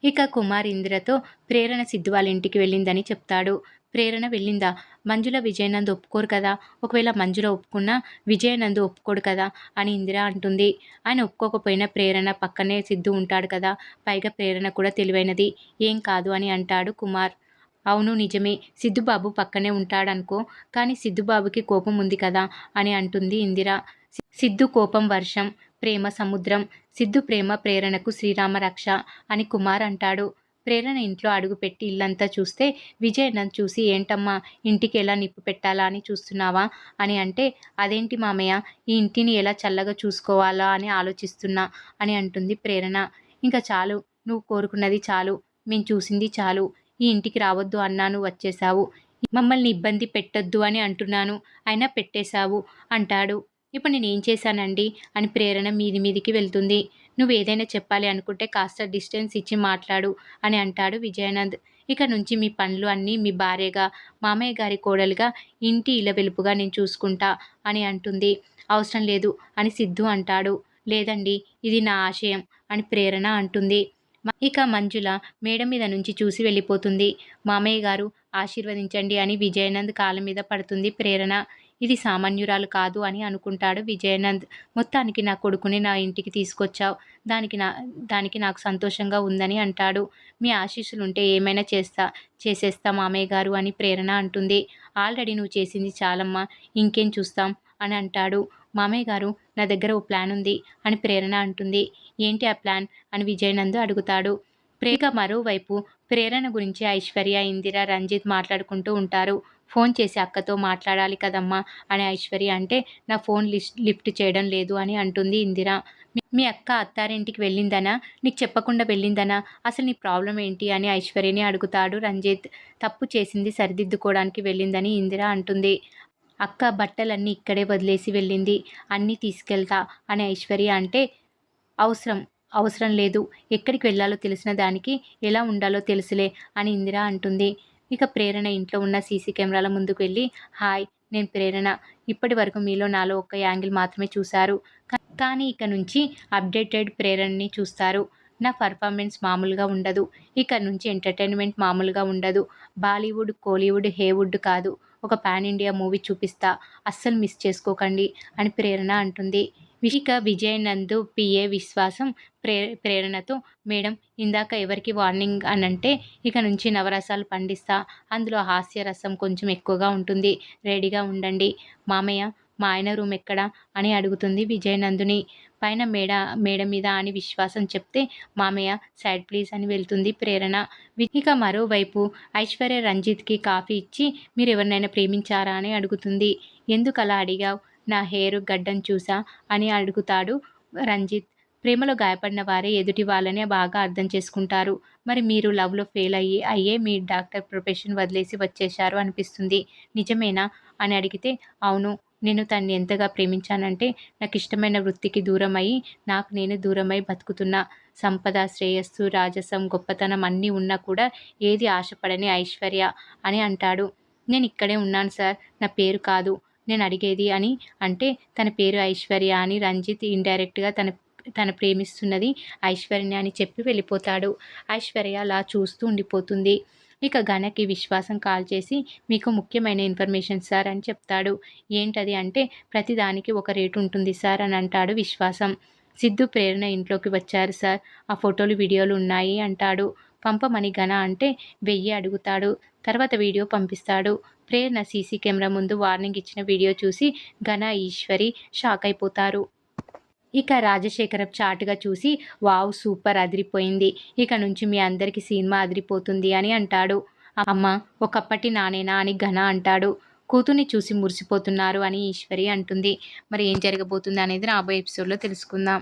ఇక కుమార్ ఇందిరతో ప్రేరణ సిద్ధు వాళ్ళ ఇంటికి వెళ్ళిందని చెప్తాడు. ప్రేరణ వెళ్ళిందా? మంజుల విజయనంద్ ఒప్పుకోరు కదా, ఒకవేళ మంజుల ఒప్పుకున్నా విజయనంద్ ఒప్పుకోడు కదా అని ఇందిర అంటుంది. ఆయన ఒప్పుకోకపోయినా ప్రేరణ పక్కనే సిద్ధు ఉంటాడు కదా, పైగా ప్రేరణ కూడా తెలివైనది, ఏం కాదు అని అంటాడు కుమార్. అవును నిజమే, సిద్ధుబాబు పక్కనే ఉంటాడనుకో, కానీ సిద్ధుబాబుకి కోపం ఉంది కదా అని అంటుంది ఇందిర. సిద్ధు కోపం వర్షం, ప్రేమ సముద్రం, సిద్ధు ప్రేమ ప్రేరణకు శ్రీరామ రక్ష అని కుమార్ అంటాడు. ప్రేరణ ఇంట్లో అడుగుపెట్టి ఇల్లంతా చూస్తే విజయనంద్ చూసి, ఏంటమ్మా ఇంటికి ఎలా నిప్పు పెట్టాలా అని చూస్తున్నావా అని అంటే, అదేంటి మామయ్య, ఈ ఇంటిని ఎలా చల్లగా చూసుకోవాలా అని ఆలోచిస్తున్నా అని అంటుంది ప్రేరణ. ఇంకా చాలు, నువ్వు కోరుకున్నది చాలు, మేము చూసింది చాలు, ఈ ఇంటికి రావద్దు అన్నాను వచ్చేశావు, మమ్మల్ని ఇబ్బంది పెట్టొద్దు అని అంటున్నాను అయినా పెట్టేశావు అంటాడు. ఇప్పుడు నేనేం చేశానండి అని ప్రేరణ మీదికి వెళ్తుంది. నువ్వేదైనా చెప్పాలి అనుకుంటే కాస్త డిస్టెన్స్ ఇచ్చి మాట్లాడు అని అంటాడు విజయానంద్. ఇక నుంచి మీ పనులు అన్నీ మీ భార్యగా, మామయ్య గారి కోడలుగా, ఇంటి ఇలవెలుపుగా నేను చూసుకుంటా అని అంటుంది. అవసరం లేదు అని సిద్ధు అంటాడు. లేదండి, ఇది నా ఆశయం అని ప్రేరణ అంటుంది. ఇక మంజుల మేడ మీద నుంచి చూసి వెళ్ళిపోతుంది. మామయ్య గారు ఆశీర్వదించండి అని విజయానంద్ కాళ్ళ మీద పడుతుంది ప్రేరణ. ఇది సామాన్యురాలు కాదు అని అనుకుంటాడు విజయానంద్. మొత్తానికి నా కొడుకుని నా ఇంటికి తీసుకొచ్చావు, దానికి నాకు సంతోషంగా ఉందని అంటాడు. మీ ఆశీస్సులుంటే ఏమైనా చేసేస్తా మామయ్య గారు అని ప్రేరణ అంటుంది. ఆల్రెడీ నువ్వు చేసింది చాలమ్మా, ఇంకేం చూస్తాం అని అంటాడు. మామయ్య గారు నా దగ్గర ఓ ప్లాన్ ఉంది అని ప్రేరణ అంటుంది. ఏంటి ఆ ప్లాన్ అని విజయనంద్ అడుగుతాడు. మరోవైపు ప్రేరణ గురించి ఐశ్వర్య, ఇందిర, రంజిత్ మాట్లాడుకుంటూ ఉంటారు. ఫోన్ చేసి అక్కతో మాట్లాడాలి కదమ్మా అని ఐశ్వర్య అంటే, నా ఫోన్ లిఫ్ట్ చేయడం లేదు అని అంటుంది ఇందిర. మీ అక్క అత్తారింటికి వెళ్ళిందనా, నీకు చెప్పకుండా వెళ్ళిందనా, అసలు నీ ప్రాబ్లం ఏంటి అని ఐశ్వర్యని అడుగుతాడు రంజిత్. తప్పు చేసింది సరిదిద్దుకోవడానికి వెళ్ళిందని ఇందిర అంటుంది. అక్క బట్టలన్నీ ఇక్కడే వదిలేసి వెళ్ళింది, అన్నీ తీసుకెళ్తా అని ఐశ్వర్య అంటే, అవసరం లేదు, ఎక్కడికి వెళ్ళాలో తెలిసిన దానికి ఎలా ఉండాలో తెలుసులే అని ఇందిర అంటుంది. ఇక ప్రేరణ ఇంట్లో ఉన్న సీసీ కెమెరాల ముందుకు వెళ్ళి, హాయ్, నేను ప్రేరణ, ఇప్పటి వరకు మీలో నాలో ఒక్క యాంగిల్ మాత్రమే చూశారు, కానీ ఇక నుంచి అప్డేటెడ్ ప్రేరణని చూస్తారు. నా పర్ఫార్మెన్స్ మామూలుగా ఉండదు, ఇక నుంచి ఎంటర్టైన్మెంట్ మామూలుగా ఉండదు, బాలీవుడ్, కోలీవుడ్, హేవుడ్ కాదు, ఒక పాన్ ఇండియా మూవీ చూపిస్తా, అస్సలు మిస్ చేసుకోకండి అని ప్రేరణ అంటుంది. ఇక విజయనంద్ పిఏ విశ్వాసం ప్రేరణతో, మేడం ఇందాక ఎవరికి వార్నింగ్ అనంటే, ఇక నుంచి నవరసాలు పండిస్తా, అందులో హాస్యరసం కొంచెం ఎక్కువగా ఉంటుంది, రెడీగా ఉండండి. మామయ్య మా ఆయన రూమ్ ఎక్కడా అని అడుగుతుంది విజయనందుని. పైన మేడ మీద అని విశ్వాసం చెప్తే, మామయ్య సైడ్ ప్లీజ్ అని వెళ్తుంది ప్రేరణ. ఇక మరోవైపు ఐశ్వర్య రంజిత్కి కాఫీ ఇచ్చి, మీరు ఎవరినైనా ప్రేమించారా అని అడుగుతుంది. ఎందుకు అలా అడిగావు, నా హెయిర్ గడ్డం చూసా అని అడుగుతాడు రంజిత్. ప్రేమలో గాయపడిన వారే ఎదుటి వాళ్ళని బాగా అర్థం చేసుకుంటారు. మరి మీరు లవ్లో ఫెయిల్ అయ్యే మీ డాక్టర్ ప్రొఫెషన్ వదిలేసి వచ్చేశారు అనిపిస్తుంది, నిజమేనా అని అడిగితే, అవును, నేను తన్ని ఎంతగా ప్రేమించానంటే, నాకు ఇష్టమైన వృత్తికి దూరమయ్యి నాకు నేను దూరమై బతుకుతున్నా, సంపద, శ్రేయస్సు, రాజసం, గొప్పతనం అన్నీ ఉన్నా కూడా ఏది ఆశపడని ఐశ్వర్య అని అంటాడు. నేను ఇక్కడే ఉన్నాను సార్, నా పేరు కాదు నేను అడిగేది అని అంటే, తన పేరు ఐశ్వర్య అని రంజిత్ ఇండైరెక్ట్గా తన ప్రేమిస్తున్నది ఐశ్వర్య అని చెప్పి వెళ్ళిపోతాడు. ఐశ్వర్య అలా చూస్తూ ఉండిపోతుంది. ఇక గణకి విశ్వాసం కాల్ చేసి, మీకు ముఖ్యమైన ఇన్ఫర్మేషన్ సార్ అని చెప్తాడు. ఏంటది అంటే, ప్రతిదానికి ఒక రేటు ఉంటుంది సార్ అని అంటాడు విశ్వాసం. సిద్ధు ప్రేరణ ఇంట్లోకి వచ్చారు సార్, ఆ ఫోటోలు వీడియోలు ఉన్నాయి అంటాడు. పంపమని గణ అంటే 1000 అడుగుతాడు. తర్వాత వీడియో పంపిస్తాడు. ప్రేరణ సీసీ కెమెరా ముందు వార్నింగ్ ఇచ్చిన వీడియో చూసి గణ, ఈశ్వరి షాక్ అయిపోతారు. ఇక రాజశేఖరం చాటుగా చూసి, వావ్ సూపర్, అదిరిపోయింది, ఇక నుంచి మీ అందరికీ సినిమా అదిరిపోతుంది అని అంటాడు. అమ్మ ఒకప్పటి నానేనా అని ఘన అంటాడు. కూతుర్ని చూసి మురిసిపోతున్నారు అని ఈశ్వరి అంటుంది. మరి ఏం జరగబోతుంది అనేది రాబోయే ఎపిసోడ్లో తెలుసుకుందాం.